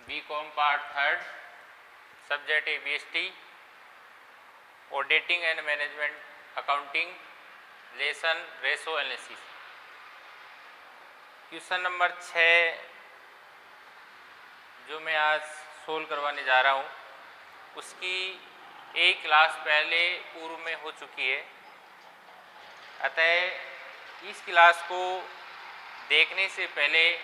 BCom part third, subject ABST, auditing and management accounting, lesson ratio analysis. Question number 6 जो मैं आज solve करवाने जा रहा हूँ उसकी एक क्लास पहले पूर्व में हो चुकी है, अतः इस क्लास को देखने से पहले,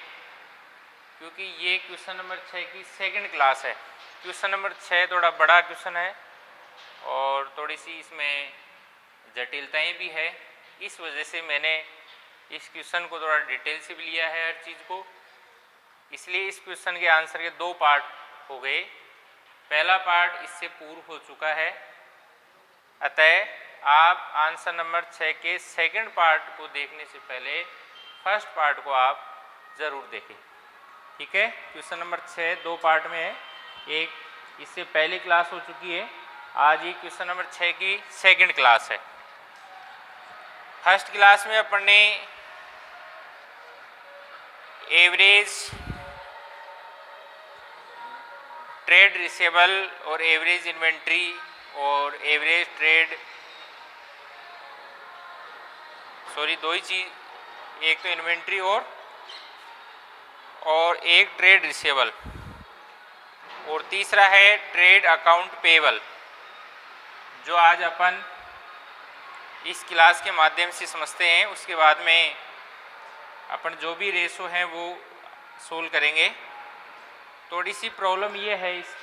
क्योंकि ये क्वेश्चन नंबर 6 की सेकंड क्लास है, क्वेश्चन नंबर 6 थोड़ा बड़ा क्वेश्चन है और थोड़ी सी इसमें जटिलताएं भी है, इस वजह से मैंने इस क्वेश्चन को थोड़ा डिटेल से भी लिया है हर चीज़ को। इसलिए इस क्वेश्चन के आंसर के 2 पार्ट हो गए। पहला पार्ट इससे पूर्व हो चुका है, अतः आप आंसर नंबर 6 के सेकंड पार्ट को देखने से पहले फर्स्ट पार्ट को आप ज़रूर देखें। ठीक है, क्वेश्चन नंबर 6 2 पार्ट में है, एक इससे पहली क्लास हो चुकी है, आज ये क्वेश्चन नंबर 6 की सेकंड क्लास है। फर्स्ट क्लास में अपन ने एवरेज ट्रेड रिसेबल और एवरेज इन्वेंट्री और एवरेज ट्रेड, सॉरी दो ही चीज़, एक तो इन्वेंट्री और एक ट्रेड रिसेबल, और तीसरा है ट्रेड अकाउंट पेबल, जो आज अपन इस क्लास के माध्यम से समझते हैं। उसके बाद में अपन जो भी रेशो हैं वो सोल्व करेंगे। थोड़ी सी प्रॉब्लम ये है इस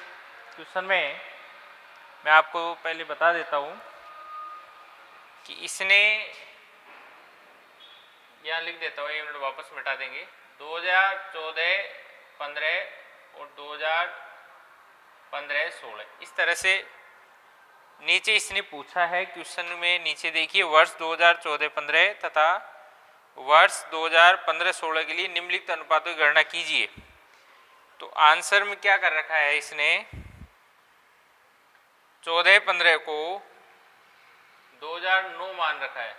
क्वेश्चन में, मैं आपको पहले बता देता हूँ कि इसने, यहाँ लिख देता हूँ, 1 मिनट वापस मिटा देंगे, 2014, 15 और 2015, 16 इस तरह से नीचे इसने पूछा है। क्वेश्चन में नीचे देखिए, वर्ष 2014-15 तथा वर्ष 2015-16 के लिए निम्नलिखित अनुपातों की गणना कीजिए। तो आंसर में क्या कर रखा है इसने, 14-15 को 2009 मान रखा है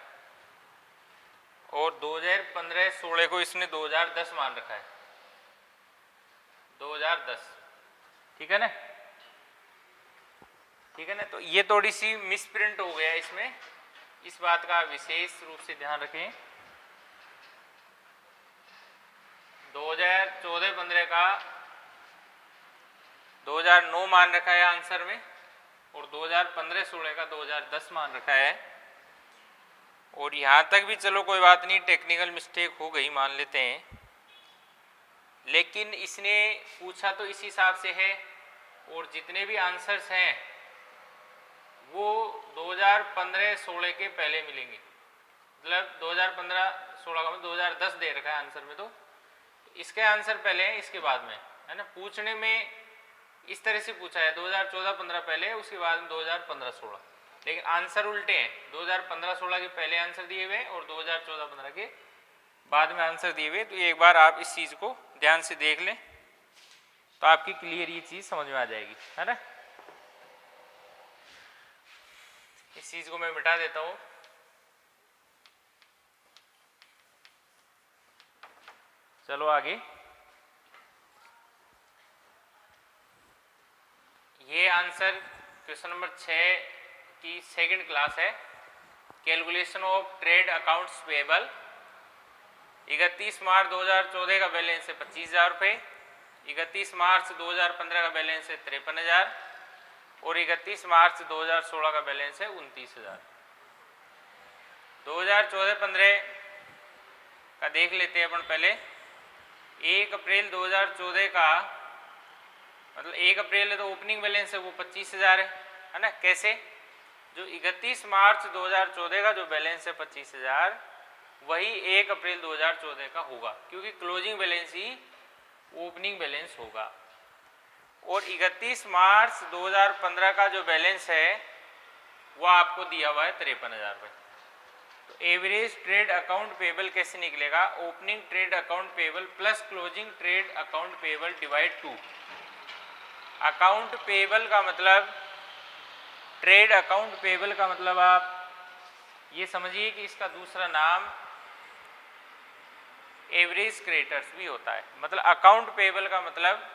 और 2015-16 को इसने 2010 मान रखा है, 2010। ठीक है ना, ठीक है ना। तो ये थोड़ी सी मिसप्रिंट हो गया इसमें, इस बात का विशेष रूप से ध्यान रखें। 2014-15 का 2009 मान रखा है आंसर में और 2015-16 का 2010 मान रखा है। और यहाँ तक भी चलो कोई बात नहीं, टेक्निकल मिस्टेक हो गई मान लेते हैं, लेकिन इसने पूछा तो इस हिसाब से है और जितने भी आंसर्स हैं वो 2015-16 के पहले मिलेंगे, मतलब 2015-16 का 2010 दे रखा है आंसर में, तो इसके आंसर पहले हैं इसके बाद में, है ना। पूछने में इस तरह से पूछा है 2014-15 पहले, उसके बाद में 2015-16, लेकिन आंसर उल्टे हैं, 2015-16 के पहले आंसर दिए हुए और 2014-15 के बाद में आंसर दिए हुए। तो एक बार आप इस चीज़ को ध्यान से देख लें तो आपकी क्लियर ये चीज़ समझ में आ जाएगी, है ना। इस चीज़ को मैं मिटा देता हूँ। चलो आगे, ये आंसर क्वेश्चन नंबर 6 की सेकंड क्लास है। Calculation of trade accounts payable. 31 मार्च 2014 का बैलेंस है 25,000 रुपये, 31 मार्च 2015 का बैलेंस है 53,000 और 31 मार्च 2016 का बैलेंस है 29,000। 2014-15 का देख लेते हैं अपन पहले। 1 अप्रैल 2014 का, मतलब 1 अप्रैल है तो ओपनिंग बैलेंस है वो 25,000 है ना। कैसे, जो 31 मार्च 2014 का जो बैलेंस है 25,000 वही 1 अप्रैल 2014 का होगा, क्योंकि क्लोजिंग बैलेंस ही ओपनिंग बैलेंस होगा। और 31 मार्च 2015 का जो बैलेंस है वो आपको दिया हुआ है 53,000 रुपये। तो एवरेज ट्रेड अकाउंट पेबल कैसे निकलेगा, opening trade account payable plus closing trade account payable divide 2। Account payable का मतलब, ट्रेड अकाउंट पेबल का मतलब आप ये समझिए कि इसका दूसरा नाम एवरेज क्रेडिटर्स भी होता है। मतलब अकाउंट पेबल का मतलब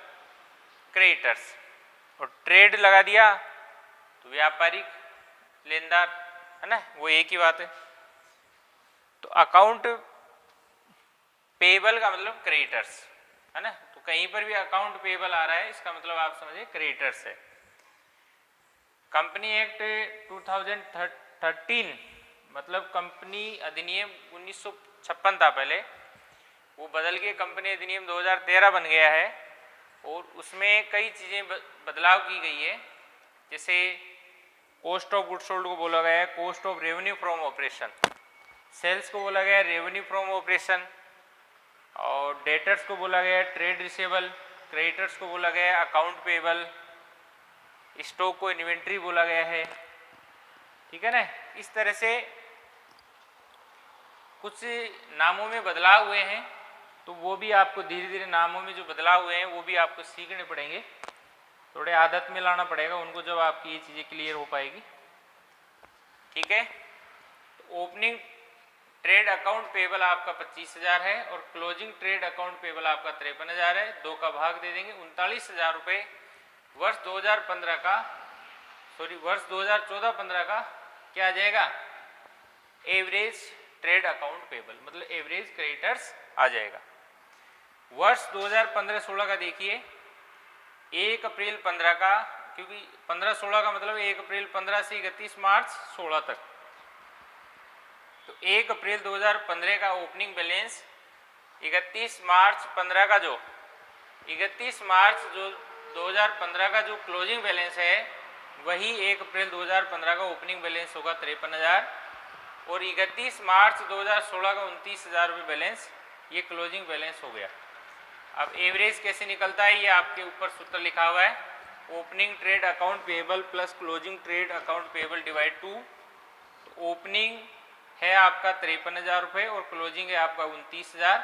क्रेडिटर्स, और ट्रेड लगा दिया तो व्यापारिक लेनदार, है ना, वो एक ही बात है। तो अकाउंट पेबल का मतलब क्रेडिटर्स, है ना, तो कहीं पर भी अकाउंट पेबल आ रहा है इसका मतलब आप समझिए क्रेडिटर्स है। कंपनी एक्ट 2013 मतलब कंपनी अधिनियम 1956 था पहले, वो बदल के कंपनी अधिनियम 2013 बन गया है, और उसमें कई चीज़ें बदलाव की गई है। जैसे कॉस्ट ऑफ गुड्स सोल्ड को बोला गया है cost of revenue from operation, sales को बोला गया है रेवेन्यू फ्रॉम ऑपरेशन, और डेटर्स को बोला गया है ट्रेड रिसेबल, क्रेडिटर्स को बोला गया है अकाउंट पेबल, स्टॉक को इन्वेंट्री बोला गया है। ठीक है ना, इस तरह से कुछ नामों में बदलाव हुए हैं, तो वो भी आपको धीरे धीरे नामों में जो बदलाव हुए हैं वो भी आपको सीखने पड़ेंगे, थोड़े आदत में लाना पड़ेगा उनको, जब आपकी ये चीज़ें क्लियर हो पाएगी। ठीक है, तो ओपनिंग ट्रेड अकाउंट पेबल आपका 25,000 है और क्लोजिंग ट्रेड अकाउंट पेबल आपका 53,000 है, दो का भाग दे देंगे 39,000 रुपये। वर्ष 2015 का वर्ष 2014-15 का क्या आ जाएगा, एवरेज ट्रेड अकाउंट पेबल मतलब एवरेज क्रेडिटर्स आ जाएगा। वर्ष 2015-16 का देखिए 1 अप्रैल 15 का, क्योंकि 15-16 का मतलब 1 अप्रैल 15 से 31 मार्च 16 तक, तो 1 अप्रैल 2015 का ओपनिंग बैलेंस 31 मार्च 15 का जो 31 मार्च जो 2015 का जो क्लोजिंग बैलेंस है वही 1 अप्रैल 2015 का ओपनिंग बैलेंस होगा 53,000, और 31 मार्च 2016 का 29,000 रुपये बैलेंस, ये क्लोजिंग बैलेंस हो गया। अब एवरेज कैसे निकलता है ये आपके ऊपर सूत्र लिखा हुआ है, opening trade account payable plus closing trade account payable divide 2। तो ओपनिंग है आपका 53,000 रुपये और क्लोजिंग है आपका 29,000,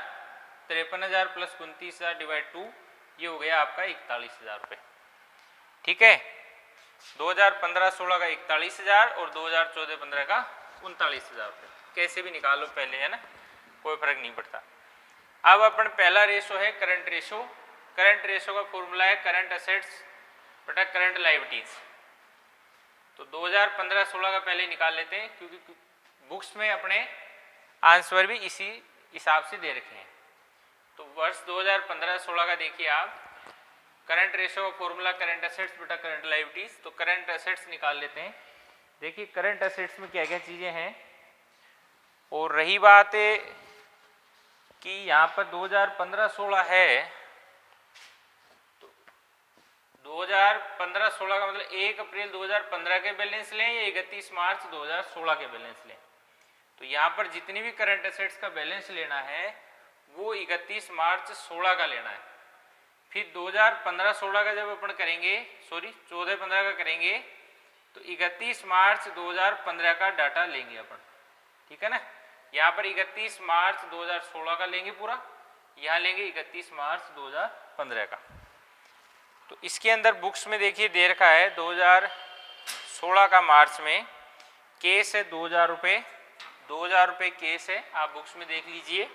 53,000 प्लस 29,000 डिवाइड 2, ये हो गया आपका 41,000 रुपये। ठीक है, 2015-16 का 41,000 और 2014-15 का 39,000 रुपये, कैसे भी निकालो पहले, है ना, कोई फर्क नहीं पड़ता। अब अपन पहला रेशो है करंट रेशो। करंट रेशो का फॉर्मूला है करंट असेट्स बटा करंट लायबिलिटीज। तो 2015-16 का पहले निकाल लेते हैं, क्योंकि बुक्स में अपने आंसर भी इसी हिसाब से दे रखे हैं। तो वर्ष 2015-16 का देखिए आप, करंट रेशो का फॉर्मूला करंट असेट्स बटा करंट लायबिलिटीज। तो करंट असेट्स निकाल लेते हैं। देखिए करंट असेट्स में क्या क्या चीज़ें हैं, और रही बात कि यहाँ पर 2015-16 है, तो 2015-16 का मतलब 1 अप्रैल 2015 के बैलेंस लें या 31 मार्च 2016 के बैलेंस लें। तो यहाँ पर जितनी भी करंट असेट्स का बैलेंस लेना है वो 31 मार्च 16 का लेना है। फिर 2015-16 का जब अपन करेंगे, 14-15 का करेंगे, तो 31 मार्च 2015 का डाटा लेंगे अपन। ठीक है ना, यहाँ पर 31 मार्च 2016 का लेंगे पूरा, यहाँ लेंगे 31 मार्च 2015 का। तो इसके अंदर बुक्स में देखिए दे रखा है 2016 का मार्च में केस है 2,000 रुपये, 2,000 रुपये केस है, आप बुक्स में देख लीजिए।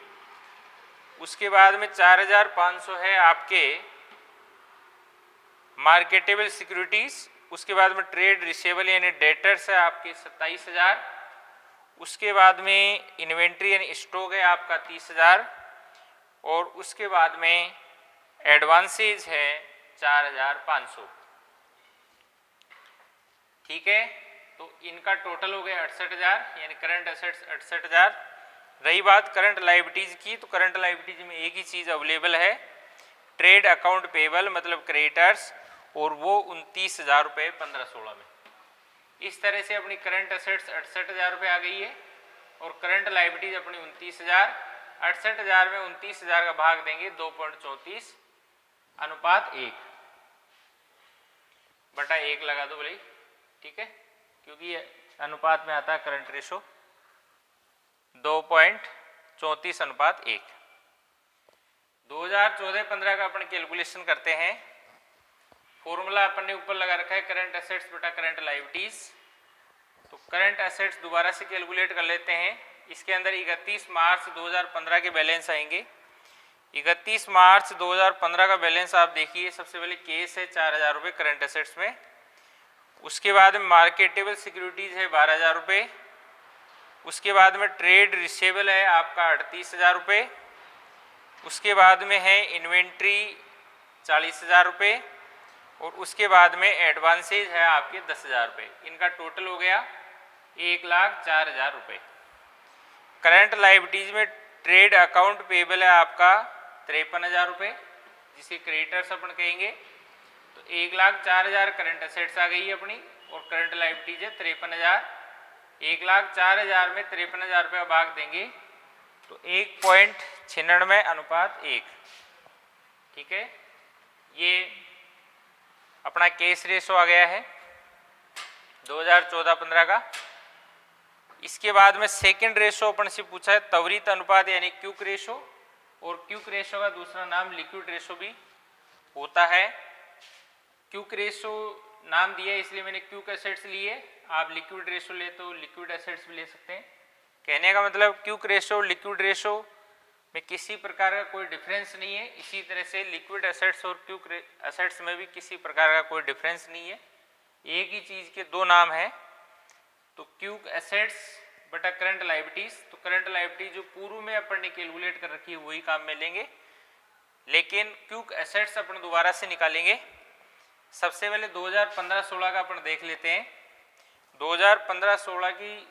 उसके बाद में 4,500 है आपके मार्केटेबल सिक्योरिटीज। उसके बाद में ट्रेड रिसेबल यानी डेटर्स है आपके 27,000। उसके बाद में इन्वेंट्री यानी स्टॉक है आपका 30,000, और उसके बाद में एडवांसेज है 4,500। ठीक है, तो इनका टोटल हो गया 68,000, यानी करंट असेट्स 68,000। रही बात करंट लायबिलिटीज की, तो करंट लायबिलिटीज में एक ही चीज़ अवेलेबल है, ट्रेड अकाउंट पेबल मतलब क्रेडिटर्स, और वो 29,000 रुपये 15-16 में। इस तरह से अपनी करंट असेट्स 68,000 रुपये आ गई है, और करंट लायबिलिटीज अपनी 29,000। 68,000 में 29,000 का भाग देंगे 2.34 अनुपात 1 बटा 1 लगा दो भाई। ठीक है, क्योंकि अनुपात में आता है करंट रेशो 2.34 अनुपात 1। 2014-15 का अपन कैलकुलेशन करते हैं। फॉर्मूला अपन ने ऊपर लगा रखा है करंट असेट्स बटा करंट लायबिलिटीज। तो करंट असेट्स दोबारा से कैलकुलेट कर लेते हैं। इसके अंदर 31 मार्च 2015 के बैलेंस आएंगे। 31 मार्च 2015 का बैलेंस आप देखिए। सबसे पहले केस है 4000 रुपये करंट एसेट्स में, उसके बाद में मार्केटेबल सिक्योरिटीज़ है 12,000 रुपये, उसके बाद में ट्रेड रिसीवेबल है आपका 38,000 रुपये, उसके बाद में है इन्वेंट्री 40,000 रुपये, और उसके बाद में एडवांसेज है आपके 10,000 रुपये। इनका टोटल हो गया 1,04,000 रुपये। करंट लायबिलिटीज में ट्रेड अकाउंट पेबल है आपका 53,000 रुपये, जिसे क्रेडिटर्स अपन कहेंगे। तो 1,04,000 करंट एसेट्स आ गई है अपनी, और करंट लायबिलिटीज है 53,000। 1,04,000 में 53,000 रुपये भाग देंगे तो 1.96:1। ठीक है, ये अपना केस रेशो आ गया है 2014-15 का। इसके बाद में सेकंड रेशो अपन से पूछा है त्वरित अनुपात यानी क्यूक रेशो, और क्यूक रेशो का दूसरा नाम लिक्विड रेशो भी होता है। क्यूक रेशो नाम दिया है इसलिए मैंने क्यूक एसेट्स लिए, आप लिक्विड रेशो ले तो लिक्विड एसेट्स भी ले सकते हैं। कहने का मतलब क्यूक रेशो लिक्विड रेशो में किसी प्रकार का कोई डिफरेंस नहीं है। इसी तरह से लिक्विड एसेट्स और क्यूक एसेट्स में भी किसी प्रकार का कोई डिफरेंस नहीं है, एक ही चीज़ के दो नाम हैं। तो क्यूक एसेट्स बटा करंट लायबिलिटीज, तो करंट लायबिलिटी जो पूर्व में अपन ने कैलकुलेट कर रखी है वही काम में लेंगे, लेकिन क्यूक एसेट्स अपन दोबारा से निकालेंगे। सबसे पहले 2015-16 का अपन देख लेते हैं। 2015-16 की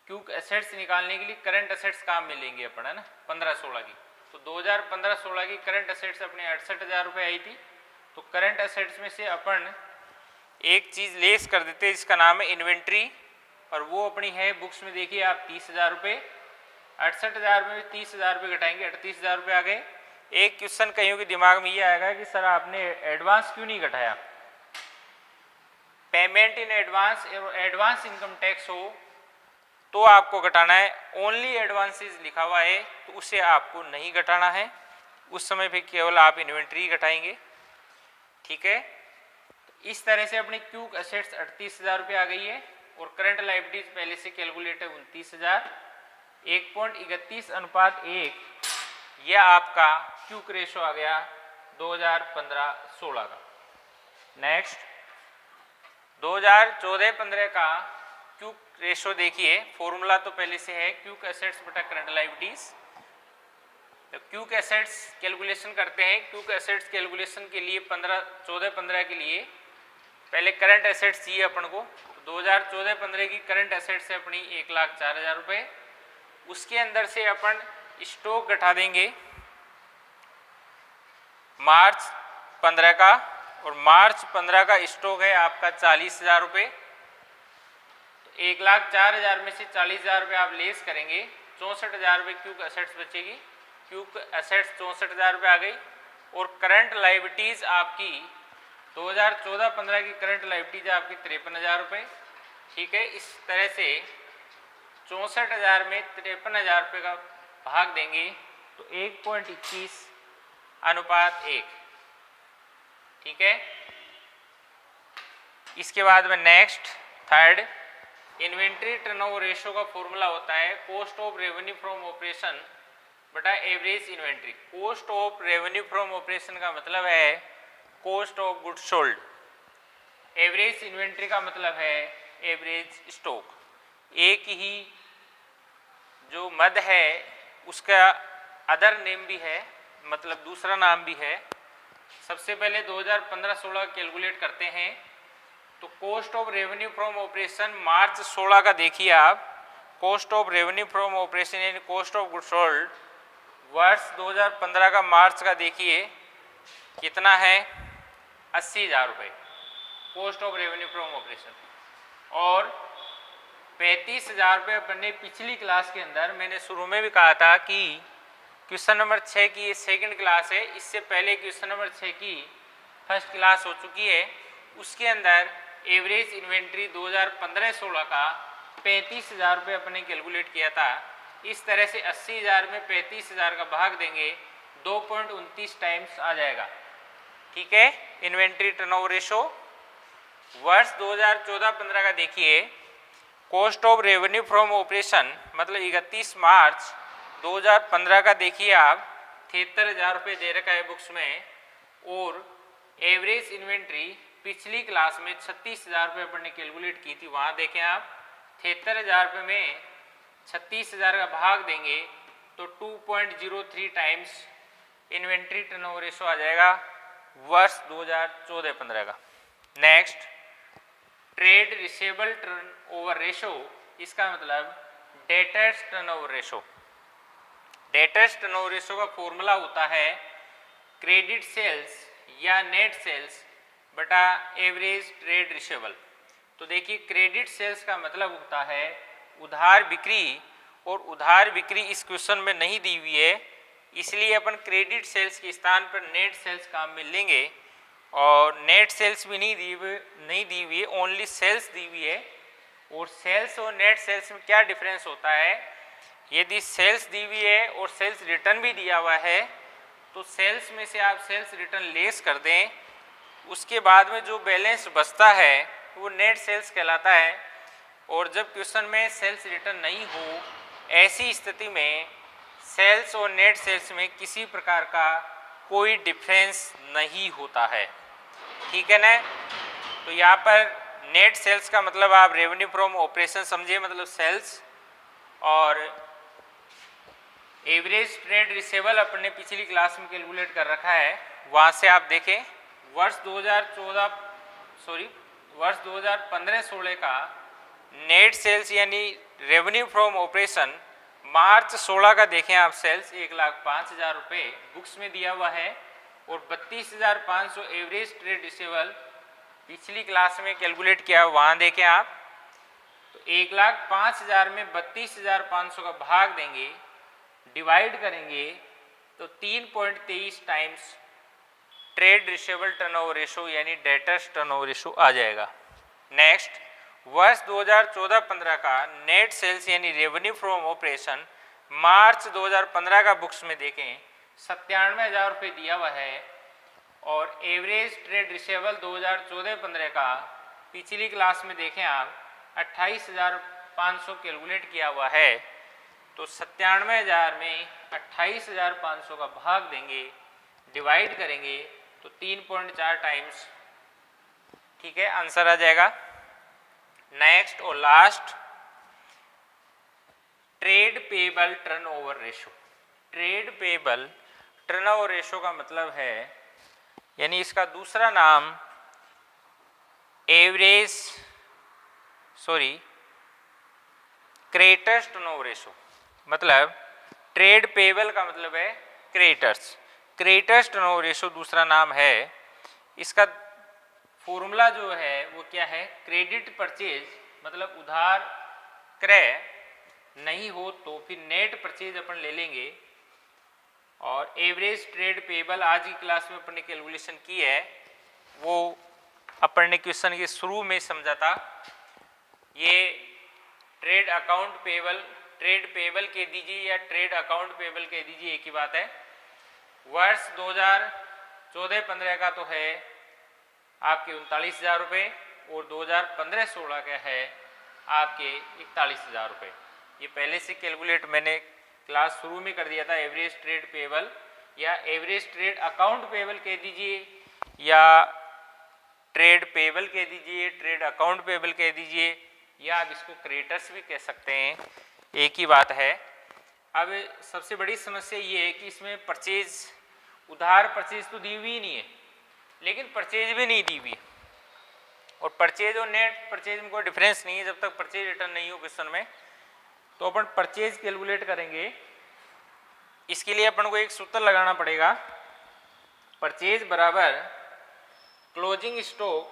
क्यूक एसेट्स निकालने के लिए करंट एसेट्स काम में लेंगे अपन, है ना, 15-16 की। तो 2015-16 की करंट एसेट्स अपने 68,000 रुपये आई थी। तो करंट एसेट्स में से अपन एक चीज़ लेस कर देते हैं जिसका नाम है इन्वेंट्री, और वो अपनी है बुक्स में देखिए आप 30,000 रुपये। 68,000 में 30,000 रुपये घटाएंगे 38,000 रुपये आ गए। एक क्वेश्चन कईयों के दिमाग में ये आएगा कि सर आपने एडवांस क्यों नहीं घटाया। Payment in advance, advance income tax हो तो आपको घटाना है। ओनली एडवांसेस लिखा हुआ है तो उसे आपको नहीं घटाना है, उस समय पे केवल आप इन्वेंट्री घटाएंगे। ठीक है, तो इस तरह से अपनी क्यूक एसेट्स 38,000 रुपये आ गई है, और करंट लायबिलिटीज पहले से कैलकुलेट है 29,000। 1.31:1 यह आपका क्यूक रेशो आ गया 2015-16 का। नेक्स्ट 2014-15 का क्यूक रेशो देखिए। फॉर्मूला तो पहले से है क्यूक एसेट्स बटा करंट लायबिलिटीज। तो क्यूक एसेट्स कैलकुलेशन करते हैं। क्यूक एसेट्स कैलकुलेशन के लिए 14-15 के लिए पहले करंट एसेट्स चाहिए अपन को। 2014-15 की करंट एसेट्स है अपनी 1,04,000 रुपये। उसके अंदर से अपन स्टॉक घटा देंगे मार्च 15 का, और मार्च 15 का स्टॉक है आपका 40,000 रुपये। तो 1,04,000 में से 40,000 रुपये आप लेस करेंगे, 64,000 रुपये क्यूक एसेट्स बचेगी। क्यूक एसेट्स 64,000 रुपये आ गई। और करंट लायबिलिटीज आपकी 2014-15 की करंट लायबिलिटीज आपकी 53,000 रुपये। ठीक है, इस तरह से 64,000 में 53,000 रुपये का भाग देंगे तो 1.21:1। ठीक है, इसके बाद में next third inventory turnover ratio का फॉर्मूला होता है cost of revenue from operation बटा average inventory. Cost of revenue from operation का मतलब है cost of goods sold, average inventory का मतलब है एवरेज स्टॉक। एक ही जो मद है उसका अदर नेम भी है, मतलब दूसरा नाम भी है। सबसे पहले 2015-16 कैलकुलेट करते हैं। तो cost of revenue from operation March 16 का देखिए आप। Cost of revenue from operation यानी कॉस्ट ऑफ गुड्स सोल्ड वर्ष 2015 का मार्च का देखिए कितना है, 80,000 रुपये cost of revenue from operation. और 35,000 रुपये अपने पिछली क्लास के अंदर मैंने शुरू में भी कहा था कि क्वेश्चन नंबर 6 की ये सेकंड क्लास है, इससे पहले क्वेश्चन नंबर 6 की फर्स्ट क्लास हो चुकी है। उसके अंदर एवरेज इन्वेंट्री 2015-16 का 35,000 रुपये अपने कैलकुलेट किया था। इस तरह से 80,000 में 35,000 का भाग देंगे 2.29 टाइम्स आ जाएगा। ठीक है, इन्वेंट्री टर्नओवर रेशो। वर्ष 2014-15 का देखिए cost of revenue from operation मतलब 31 मार्च 2015 का देखिए आप 73,000 रुपये दे रखा है बुक्स में, और एवरेज इन्वेंट्री पिछली क्लास में 36,000 रुपये अपन ने कैलकुलेट की थी। वहाँ देखें आप 73,000 रुपये में 36,000 का भाग देंगे तो 2.03 टाइम्स इन्वेंट्री टर्नओवर रेशो आ जाएगा वर्ष 2014-15 का। Next, trade receivable turnover ratio, इसका मतलब debtors turnover ratio. Debtors turnover ratio का फॉर्मूला होता है क्रेडिट सेल्स या नेट सेल्स बटा एवरेज ट्रेड रिसीवेबल। तो देखिए क्रेडिट सेल्स का मतलब होता है उधार बिक्री, और उधार बिक्री इस क्वेश्चन में नहीं दी हुई है, इसलिए अपन क्रेडिट सेल्स के स्थान पर नेट सेल्स काम में लेंगे। और नेट सेल्स भी नहीं दी हुई है, ओनली सेल्स दी हुई है। और सेल्स और नेट सेल्स में क्या डिफरेंस होता है, यदि सेल्स दी हुई है और सेल्स रिटर्न भी दिया हुआ है तो सेल्स में से आप सेल्स रिटर्न लेस कर दें, उसके बाद में जो बैलेंस बचता है वो नेट सेल्स कहलाता है। और जब क्वेश्चन में सेल्स रिटर्न नहीं हो, ऐसी स्थिति में सेल्स और नेट सेल्स में किसी प्रकार का कोई डिफरेंस नहीं होता है, ठीक है ना। तो यहाँ पर नेट सेल्स का मतलब आप रेवेन्यू फ्रॉम ऑपरेशन समझिए, मतलब सेल्स, और एवरेज ट्रेड रिसीवेबल अपन ने पिछली क्लास में कैलकुलेट कर रखा है। वहाँ से आप देखें वर्ष 2015-16 का नेट सेल्स यानी रेवेन्यू फ्रॉम ऑपरेशन मार्च 16 का देखें आप, सेल्स 1,05,000 रुपये बुक्स में दिया हुआ है, और 32,500 एवरेज ट्रेड रिसीवेबल पिछली क्लास में कैलकुलेट किया, वहाँ देखें आप। तो 1,05,000 में 32,500 का भाग देंगे, डिवाइड करेंगे तो 3.23 times trade receivable turnover ratio यानी डेटर्स टर्नओवर रेशो आ जाएगा। नेक्स्ट, वर्ष 2014-15 का नेट सेल्स यानी रेवेन्यू फ्रॉम ऑपरेशन मार्च 2015 का बुक्स में देखें 97,000 रुपये दिया हुआ है, और एवरेज ट्रेड रिसीवेबल 2014-15 का पिछली क्लास में देखें आप 28,500 कैलकुलेट किया हुआ है। तो 97,000 में 28,500 का भाग देंगे, डिवाइड करेंगे तो 3.4 टाइम्स, ठीक है, आंसर आ जाएगा। नेक्स्ट और last, trade payable turnover ratio. Trade payable turnover ratio का मतलब है, यानी इसका दूसरा नाम क्रेडिटर्स टर्नओवर रेशो, मतलब ट्रेड पेबल का मतलब है क्रेडिटर्स। क्रेडिटर्स टर्नओवर रेशो दूसरा नाम है। इसका फॉर्मूला जो है वो क्या है, क्रेडिट परचेज, मतलब उधार क्रय नहीं हो तो फिर नेट परचेज अपन ले लेंगे, और एवरेज ट्रेड पेबल आज की क्लास में अपन ने कैलकुलेशन की है, वो अपन ने क्वेश्चन के शुरू में समझा था। ये trade account payable, trade payable कह दीजिए या ट्रेड अकाउंट पेबल कह दीजिए, एक ही बात है। वर्ष 2014-15 का तो है आपके 39,000 रुपये, और 2015-16 का है आपके 41,000 रुपये। ये पहले से कैलकुलेट मैंने क्लास शुरू में कर दिया था। एवरेज ट्रेड पेबल या एवरेज ट्रेड अकाउंट पेबल कह दीजिए, या ट्रेड पेबल कह दीजिए, ट्रेड अकाउंट पेबल कह दीजिए, या आप इसको क्रेडिटर्स भी कह सकते हैं, एक ही बात है। अब सबसे बड़ी समस्या ये है कि इसमें परचेज, उधार परचेज तो दी हुई नहीं है, लेकिन परचेज भी नहीं दी हुई, और परचेज और नेट परचेज में कोई डिफरेंस नहीं है जब तक परचेज रिटर्न नहीं हो क्वेश्चन में। तो अपन परचेज कैलकुलेट करेंगे, इसके लिए अपन को एक सूत्र लगाना पड़ेगा, परचेज बराबर closing stock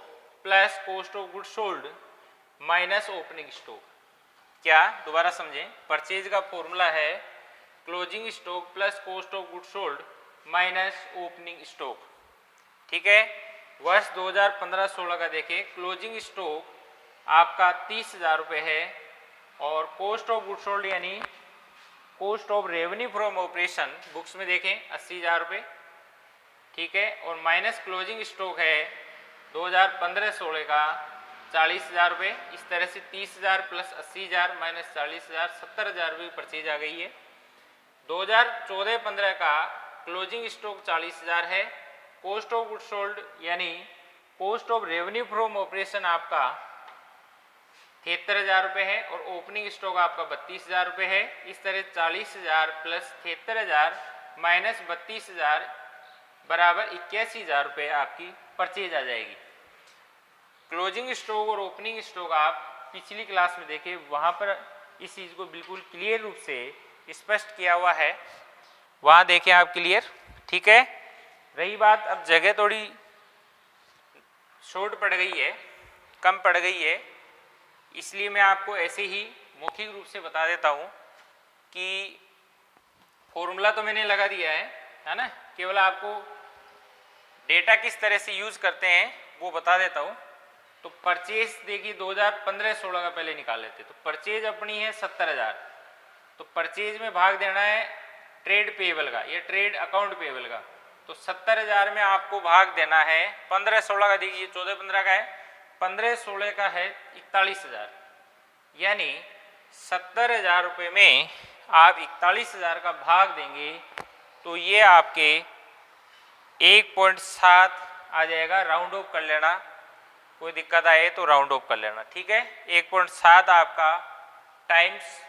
plus cost of goods sold minus opening stock. क्या, दोबारा समझें, परचेज का फॉर्मूला है closing stock plus cost of goods sold minus opening stock, ठीक है। वर्ष 2015-16 का देखें, क्लोजिंग स्टॉक आपका 30,000 रुपये है, और कॉस्ट ऑफ गुड्स सोल्ड यानी cost of revenue from operation books में देखें 80,000 रुपये, ठीक है, और माइनस क्लोजिंग स्टॉक है 2015-16 का 40,000 रुपये। इस तरह से 30,000 प्लस 80,000 माइनस 40,000 70,000 रुपये परचेज आ गई है। 2014-15 का क्लोजिंग स्टॉक 40,000 है, कॉस्ट ऑफ गुड्स सोल्ड यानी cost of revenue from operation आपका 73,000 रुपये है और ओपनिंग स्टॉक आपका 32,000 रुपये है। इस तरह 40,000 प्लस 73,000 माइनस 32,000 बराबर 81,000 रुपये आपकी परचेज आ जाएगी। क्लोजिंग स्टॉक और ओपनिंग स्टॉक आप पिछली क्लास में देखे, वहाँ पर इस चीज़ को बिल्कुल क्लियर रूप से स्पष्ट किया हुआ है, वहाँ देखें आप क्लियर, ठीक है। रही बात अब जगह थोड़ी शॉर्ट पड़ गई है, कम पड़ गई है, इसलिए मैं आपको ऐसे ही मौखिक रूप से बता देता हूँ कि फॉर्मूला तो मैंने लगा दिया है ना, केवल आपको डेटा किस तरह से यूज़ करते हैं वो बता देता हूँ। तो परचेज देखिए 2015-16 का पहले निकाल लेते, तो परचेज अपनी है 70,000, तो परचेज में भाग देना है ट्रेड पेएबल का या ट्रेड अकाउंट पेएबल का, तो 70,000 में आपको भाग देना है 15-16 का, देखिए 14-15 का है, 15-16 का है 41,000, यानी 70,000 रुपये में आप 41,000 का भाग देंगे तो ये आपके 1.7 आ जाएगा। राउंड ऑफ कर लेना, कोई दिक्कत आए तो राउंड ऑफ कर लेना, ठीक है। 1.7 आपका times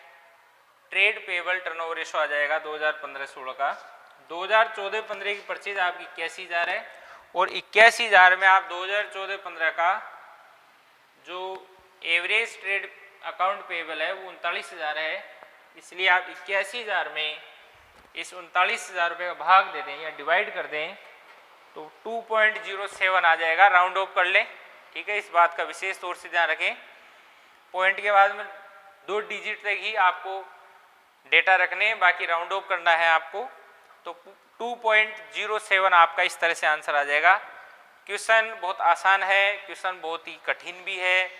trade payable turnover ratio आ जाएगा 2015-16 का। 2014-15 की परचेज आपकी 81,000 है और 81,000 में आप 2014-15 का जो एवरेज ट्रेड अकाउंट पेएबल है वो 39,000 है, इसलिए आप 81,000 में इस 39,000 रुपये का भाग दे दें या डिवाइड कर दें तो 2.07 आ जाएगा। राउंड ऑफ कर लें, ठीक है, इस बात का विशेष तौर से ध्यान रखें। पॉइंट के बाद में 2 डिजिट तक ही आपको डेटा रखने हैं, बाकी राउंड ऑफ करना है आपको, तो 2.07 आपका इस तरह से आंसर आ जाएगा। क्वेश्चन बहुत आसान है, क्वेश्चन बहुत ही कठिन भी है,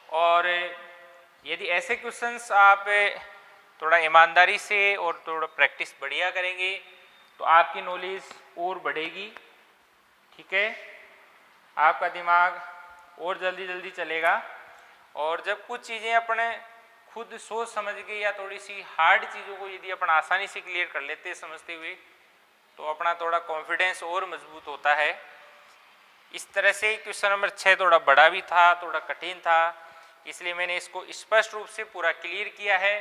और यदि ऐसे क्वेश्चंस आप थोड़ा ईमानदारी से और थोड़ा प्रैक्टिस बढ़िया करेंगे तो आपकी नॉलेज और बढ़ेगी, ठीक है, आपका दिमाग और जल्दी जल्दी चलेगा। और जब कुछ चीज़ें अपने खुद सोच समझ के या थोड़ी सी हार्ड चीज़ों को यदि अपन आसानी से क्लियर कर लेते हैं समझते हुए, तो अपना थोड़ा कॉन्फिडेंस और मजबूत होता है। इस तरह से क्वेश्चन नंबर 6 थोड़ा बड़ा भी था, थोड़ा कठिन था, इसलिए मैंने इसको स्पष्ट रूप से पूरा क्लियर किया है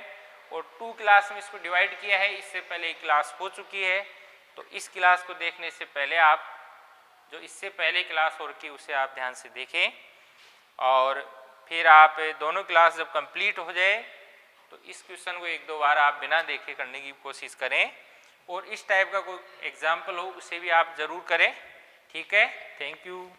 और 2 क्लास में इसको डिवाइड किया है। इससे पहले एक क्लास हो चुकी है, तो इस क्लास को देखने से पहले आप जो इससे पहले क्लास हो रखी उसे आप ध्यान से देखें, और फिर आप दोनों क्लास जब कंप्लीट हो जाए तो इस क्वेश्चन को 1-2 बार आप बिना देखे करने की कोशिश करें, और इस टाइप का कोई एग्जाम्पल हो उसे भी आप ज़रूर करें, ठीक है। Thank you.